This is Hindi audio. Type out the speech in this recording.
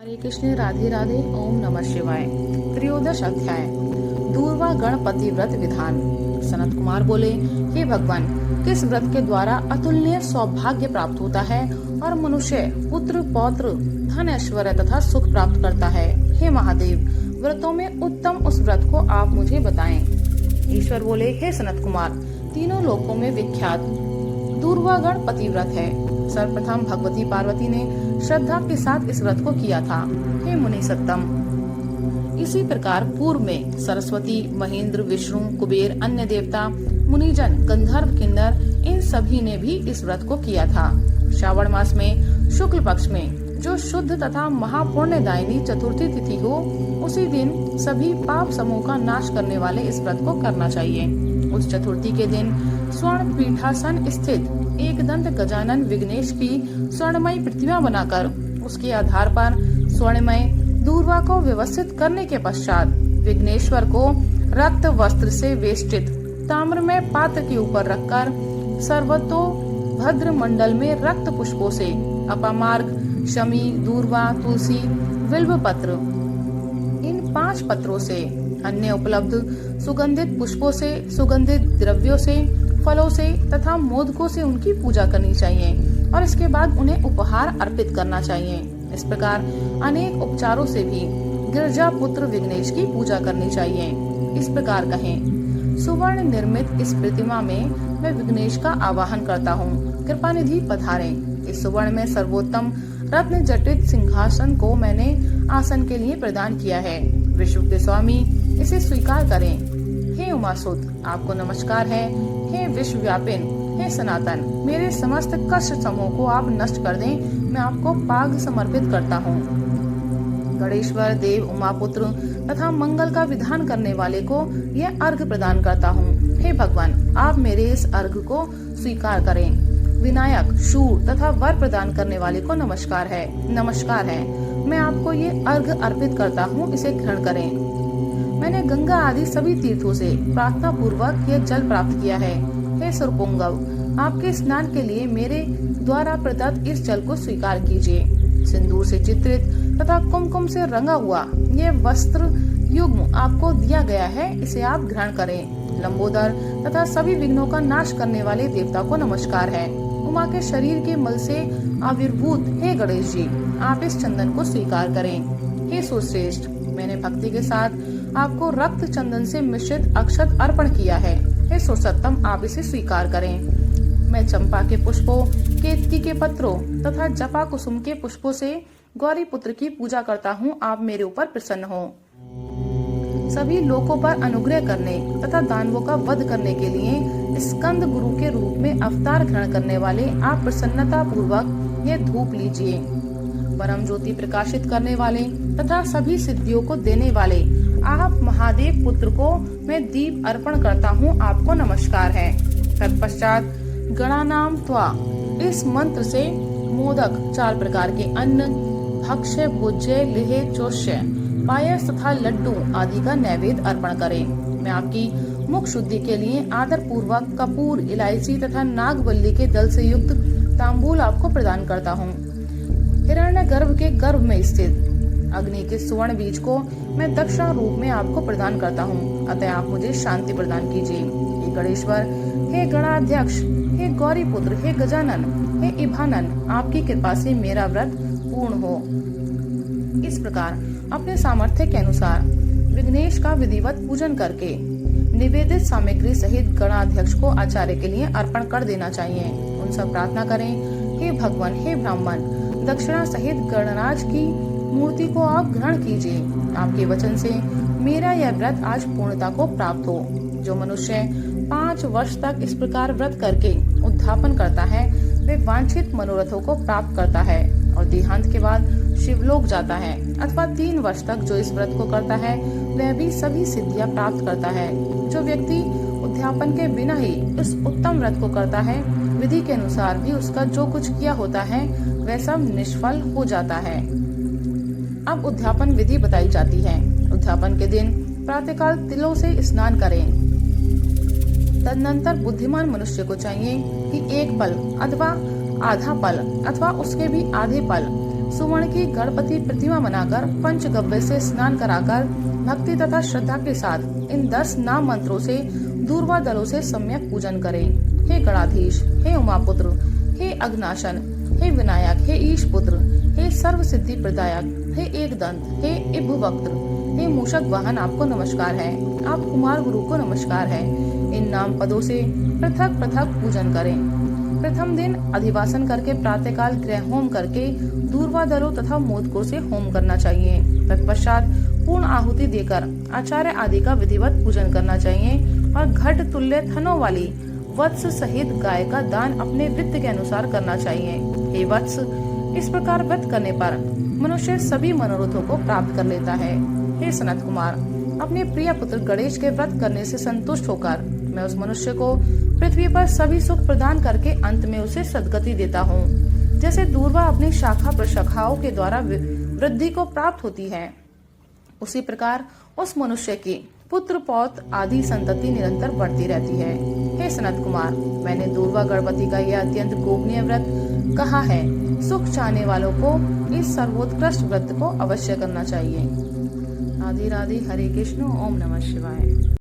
हरे कृष्ण, राधे राधे, ओम नमः शिवाय। त्रयोदश अध्याय, दूर्वा गणपति व्रत विधान। सनत कुमार बोले, हे भगवान, किस व्रत के द्वारा अतुलनीय सौभाग्य प्राप्त होता है और मनुष्य पुत्र पौत्र धन ऐश्वर्य तथा सुख प्राप्त करता है? हे महादेव, व्रतों में उत्तम उस व्रत को आप मुझे बताएं। ईश्वर बोले, हे सनत कुमार, तीनों लोकों में विख्यात दूर्वा गणपति व्रत है। सर्वप्रथम भगवती पार्वती ने श्रद्धा के साथ इस व्रत को किया था। हे मुनि सत्तम, इसी प्रकार पूर्व में सरस्वती, महेंद्र, विष्णु, कुबेर, अन्य देवता, मुनिजन, गंधर्व, किन्नर, इन सभी ने भी इस व्रत को किया था। श्रावण मास में शुक्ल पक्ष में जो शुद्ध तथा महापुण्यदायिनी चतुर्थी तिथि हो, उसी दिन सभी पाप समूह का नाश करने वाले इस व्रत को करना चाहिए। उस चतुर्थी के दिन स्वर्ण पीठासन स्थित एक दंत गजानन विघ्नेश की स्वर्णमयी प्रतिमा बनाकर उसके आधार पर स्वर्णमय दूर्वा को व्यवस्थित करने के पश्चात विघ्नेश्वर को रक्त वस्त्र से वेष्टित ताम्रमय पात्र के ऊपर रखकर सर्वतो भद्र मंडल में रक्त पुष्पों से अपामार्ग, शमी, दूर्वा, तुलसी, बिल्व पत्र, इन 5 पत्रों से, अन्य उपलब्ध सुगंधित पुष्पों से, सुगंधित द्रव्यों से, फलों से तथा मोदकों से उनकी पूजा करनी चाहिए और इसके बाद उन्हें उपहार अर्पित करना चाहिए। इस प्रकार अनेक उपचारों से भी गिरजा पुत्र विघ्नेश की पूजा करनी चाहिए। इस प्रकार कहें, सुवर्ण निर्मित इस प्रतिमा में मैं विघ्नेश का आवाहन करता हूँ, कृपा निधि पधारें। इस सुवर्ण में सर्वोत्तम रत्न जटित सिंहासन को मैंने आसन के लिए प्रदान किया है। विश्व के स्वामी, इसे स्वीकार करें। हे उमासुत, आपको नमस्कार है। हे विश्वव्यापिन, हे सनातन, मेरे समस्त कष्ट समूह को आप नष्ट कर दें, मैं आपको पाग समर्पित करता हूँ। गणेश्वर, देव, उमापुत्र तथा मंगल का विधान करने वाले को यह अर्घ प्रदान करता हूँ। हे भगवान, आप मेरे इस अर्घ को स्वीकार करें। विनायक, शूर तथा वर प्रदान करने वाले को नमस्कार है। मैं आपको ये अर्घ अर्पित करता हूँ, इसे ग्रहण करें। मैंने गंगा आदि सभी तीर्थों से प्रार्थना पूर्वक यह जल प्राप्त किया है। हे सुरपुंगव, आपके स्नान के लिए मेरे द्वारा प्रदत्त इस जल को स्वीकार कीजिए। सिंदूर से चित्रित तथा कुमकुम से रंगा हुआ यह वस्त्र युग्म आपको दिया गया है, इसे आप ग्रहण करें। लंबोदर तथा सभी विघ्नों का नाश करने वाले देवता को नमस्कार है। उमा के शरीर के मल से आविर्भूत हे गणेश जी, आप इस चंदन को स्वीकार करें। हे सुश्रेष्ठ, मैंने भक्ति के साथ आपको रक्त चंदन से मिश्रित अक्षत अर्पण किया है। हे सुसत्तम, आप इसे स्वीकार करें। मैं चंपा के पुष्पों, केतकी के पत्रों तथा जपा कुसुम के पुष्पों से गौरी पुत्र की पूजा करता हूँ, आप मेरे ऊपर प्रसन्न हो। सभी लोकों पर अनुग्रह करने तथा दानवों का वध करने के लिए स्कंद गुरु के रूप में अवतार ग्रहण करने वाले आप प्रसन्नता पूर्वक यह धूप लीजिए। परम ज्योति प्रकाशित करने वाले तथा सभी सिद्धियों को देने वाले आप महादेव पुत्र को मैं दीप अर्पण करता हूँ, आपको नमस्कार है। तत्पश्चात गणानाम त्वा इस मंत्र से मोदक, 4 प्रकार के अन्न, भक्ष्य, भोज्य, लिहे, चोष्य, पायस तथा लड्डू आदि का नैवेद्य अर्पण करें। मैं आपकी मुख शुद्धि के लिए आदर पूर्वक कपूर, इलायची तथा नागवल्ली के दल से युक्त तांबूल आपको प्रदान करता हूँ। हिरण्य गर्भ के गर्भ में स्थित अग्नि के सुवर्ण बीज को मैं दक्षिणा रूप में आपको प्रदान करता हूँ, अतः आप मुझे शांति प्रदान कीजिए। हे गणेश्वर, हे गणाध्यक्ष, हे गौरी पुत्र, हे गजानन, हे इभानन, आपकी कृपा से मेरा व्रत पूर्ण हो। इस प्रकार अपने सामर्थ्य के अनुसार विघ्नेश का विधिवत पूजन करके निवेदित सामग्री सहित गणाध्यक्ष को आचार्य के लिए अर्पण कर देना चाहिए। उन सब प्रार्थना करें, हे भगवान, हे ब्राह्मण, दक्षिणा सहित गणराज की मूर्ति को आप ग्रहण कीजिए। आपके वचन से मेरा यह व्रत आज पूर्णता को प्राप्त हो। जो मनुष्य 5 वर्ष तक इस प्रकार व्रत करके उद्धापन करता है, वे वांछित मनोरथों को प्राप्त करता है और देहांत के बाद शिवलोक जाता है। अथवा 3 वर्ष तक जो इस व्रत को करता है, वह भी सभी सिद्धियां प्राप्त करता है। जो व्यक्ति उद्यापन के बिना ही इस उत्तम व्रत को करता है, विधि के अनुसार भी उसका जो कुछ किया होता है वह सब निष्फल हो जाता है। अब उद्यापन विधि बताई जाती है। उद्यापन के दिन प्रातःकाल तिलों से स्नान करें। तदनंतर बुद्धिमान मनुष्य को चाहिए कि 1 पल अथवा आधा पल अथवा उसके भी आधे पल सुवर्ण की गणपति प्रतिमा बनाकर पंचगव्य से स्नान कराकर भक्ति तथा श्रद्धा के साथ इन 10 नाम मंत्रों से दूर्वा दलों से सम्यक पूजन करें। हे गणाधीश, हे उमापुत्र, हे अग्नाशन, हे विनायक, हे ईश पुत्र, हे सर्व सिद्धि प्रदायक, हे एक दंत, हे इब्भवक्त्र, हे मूषक वाहन, आपको नमस्कार है। आप कुमार गुरु को नमस्कार है। इन नाम पदों से पृथक पृथक पूजन करें। प्रथम दिन अधिवासन करके प्रातःकाल गृह होम करके दूर्वा दलों तथा मोदकों से होम करना चाहिए। तत्पश्चात पूर्ण आहुति देकर आचार्य आदि का विधिवत पूजन करना चाहिए और घट तुल्य थनों वाली वत्स सहित गाय का दान अपने वित्त के अनुसार करना चाहिए। हे वत्स, इस प्रकार व्रत करने पर मनुष्य सभी मनोरथों को प्राप्त कर लेता है। हे सनत कुमार, अपने प्रिय पुत्र गणेश के व्रत करने से संतुष्ट होकर मैं उस मनुष्य को पृथ्वी पर सभी सुख प्रदान करके अंत में उसे सद्गति देता हूँ। जैसे दूर्वा अपनी शाखा प्रशाखाओं के द्वारा वृद्धि को प्राप्त होती है, उसी प्रकार उस मनुष्य की पुत्र पौत्र आदि संतति निरंतर बढ़ती रहती है। हे सनत कुमार, मैंने दूर्वा गणपति का यह अत्यंत गोपनीय व्रत कहा है। सुख चाहने वालों को इस सर्वोत्कृष्ट व्रत को अवश्य करना चाहिए। राधे राधे, हरे कृष्ण, ओम नमः शिवाय।